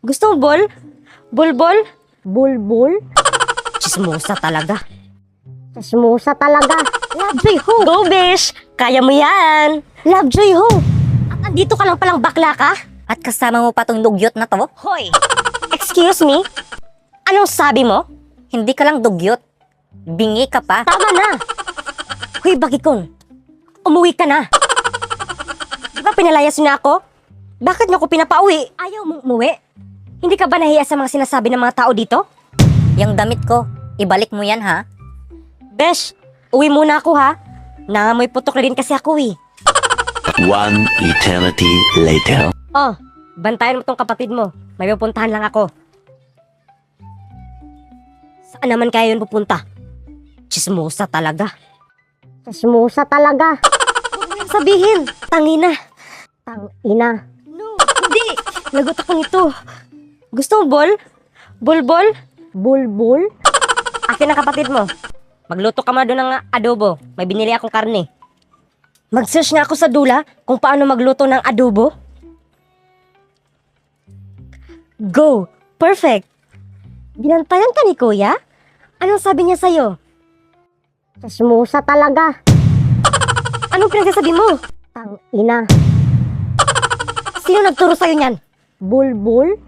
Gusto mo bol? Bulbol? Bulbul? Chismosa talaga. Chismosa talaga. Lovejoy ho! Go, Bish! Kaya mo yan! Lovejoy ho! At andito ka lang palang bakla ka? At kasama mo pa tong dugyot na to? Hoy! Excuse me? Anong sabi mo? Hindi ka lang dugyot. Bingi ka pa. Tama na! Hoy, Bagikon! Umuwi ka na! Di ba pinalayas niyo na ako? Bakit niyo ako pinapauwi? Ayaw mong umuwi? Hindi ka ba nahiya sa mga sinasabi ng mga tao dito? Yung damit ko, ibalik mo yan ha? Besh, uwi muna ako ha. Nangamoy putok na rin kasi ako eh. One eternity later. Oh, bantayan mo tong kapatid mo. May pupuntahan lang ako. Saan naman kaya yun pupunta? Chismosa talaga. Chismosa talaga. Huwag mo yung sabihin. Tangina. Tangina. No, hindi. Lagot ako nito. Gusto mo bol? Bulbol? Bulbul? Akin na kapatid mo. Magluto ka muna doon ng adobo. May binili akong karne. Mag-search nga ako sa dula kung paano magluto ng adobo. Go! Perfect! Binantayan ka ni Kuya? Anong sabi niya sa'yo? Chismosa talaga. Anong pinagsasabi mo? Tangina. Sino nagturo sa'yo niyan? Bulbul?